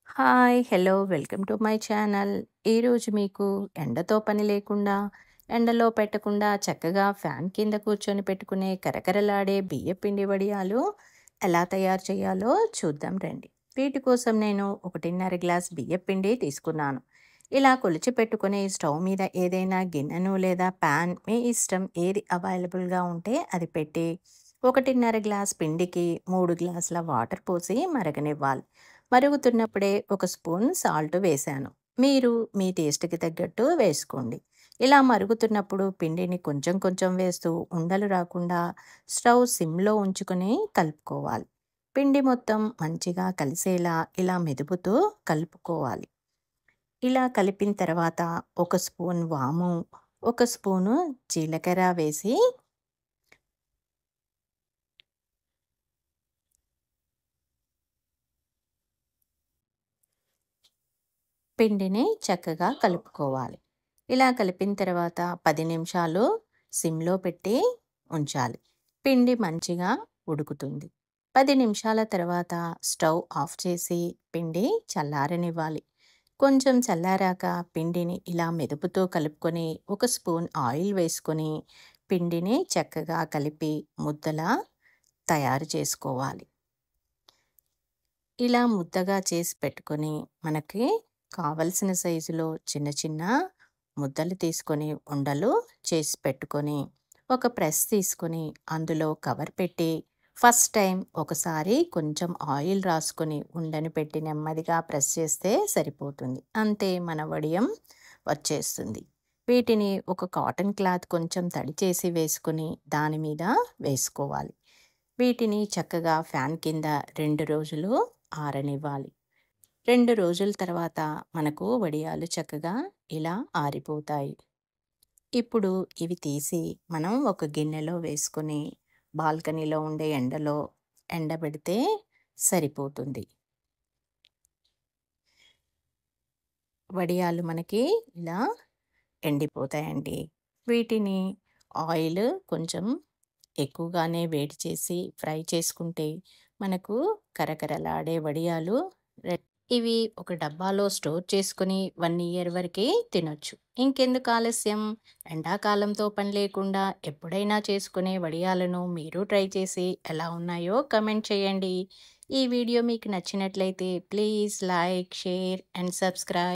Hi! Hello! Welcome to my channel. ఈరోజు మీకు ఎండతో పని లేకుండా, ఎండలో పెట్టకుండా చక్కగా ఫ్యాన్ కింద కూర్చొని పెట్టుకునే కరకరలాడే బియ్యపిండి వడియాలు ఎలా తయారు చేయాలో చూద్దాం రండి. వీటి కోసం నేను 1.5 గ్లాస్ బియ్యపిండి తీసుకున్నాను. ఇలా కొలిచి పెట్టుకొని స్టవ్ మీద ఏదైనా గిన్నెను లేదా పాన్ మీ ఇష్టం ఏది అవైలబుల్‌గా ఉంటే అది పెట్టి 1.5 గ్లాస్ పిండికి 3 గ్లాసుల వాటర్ పోసి మరగనివ్వాలి. మరుగుతున్నప్పుడే ఒక స్పూన్ సాల్ట్ వేశాను. మీరు మీ టేస్ట్‌కి తగ్గట్టు వేసుకోండి. ఇలా మరుగుతున్నప్పుడు పిండిని కొంచెం కొంచెం వేస్తూ ఉండలు రాకుండా స్టవ్ సిమ్‌లో ఉంచుకొని కలుపుకోవాలి. పిండి మొత్తం మంచిగా కలిసేలా ఇలా మెదుపుతూ కలుపుకోవాలి. ఇలా కలిపిన తర్వాత ఒక స్పూన్ వాము, ఒక స్పూను జీలకర్ర వేసి పిండిని చక్కగా కలుపుకోవాలి. ఇలా కలిపిన తర్వాత 10 నిమిషాలు సిమ్‌లో పెట్టి ఉంచాలి. పిండి మంచిగా ఉడుకుతుంది. 10 నిమిషాల తర్వాత స్టవ్ ఆఫ్ చేసి పిండి చల్లారనివ్వాలి. కొంచెం చల్లారాక పిండిని ఇలా మెదుపుతూ కలుపుకొని ఒక స్పూన్ ఆయిల్ వేసుకొని పిండిని చక్కగా కలిపి ముద్దలా తయారు చేసుకోవాలి. ఇలా ముద్దగా చేసి పెట్టుకొని మనకి కావలసిన సైజులో చిన్న చిన్న ముద్దలు తీసుకొని ఉండలు చేసి పెట్టుకొని ఒక ప్రెస్ తీసుకొని అందులో కవర్ పెట్టి ఫస్ట్ టైం ఒకసారి కొంచెం ఆయిల్ రాసుకొని ఉండని పెట్టి నెమ్మదిగా ప్రెస్ చేస్తే సరిపోతుంది. అంతే మన వడియం వచ్చేస్తుంది. వీటిని ఒక కాటన్ క్లాత్ కొంచెం తడి చేసి వేసుకొని దాని మీద వేసుకోవాలి. వీటిని చక్కగా ఫ్యాన్ కింద 2 రోజులు ఆరనివ్వాలి. 2 రోజుల తర్వాత మనకు వడియాలు చక్కగా ఇలా ఆరిపోతాయి. ఇప్పుడు ఇవి తీసి మనం ఒక గిన్నెలో వేసుకొని బాల్కనీలో ఉండే ఎండలో ఎండబెడితే సరిపోతుంది. వడియాలు మనకి ఇలా ఎండిపోతాయండి. వీటిని ఆయిల్ కొంచెం ఎక్కువగానే వేడి చేసి ఫ్రై చేసుకుంటే మనకు కరకరలాడే వడియాలు రె ఇవి ఒక డబ్బాలో స్టోర్ చేసుకొని 1 ఇయర్ వరకి తినొచ్చు. ఇంకెందుకు ఆలస్యం? ఎండాకాలంతో పని లేకుండా ఎప్పుడైనా చేసుకునే వడియాలను మీరు ట్రై చేసి ఎలా ఉన్నాయో కమెంట్ చేయండి. ఈ వీడియో మీకు నచ్చినట్లయితే please like, share and subscribe.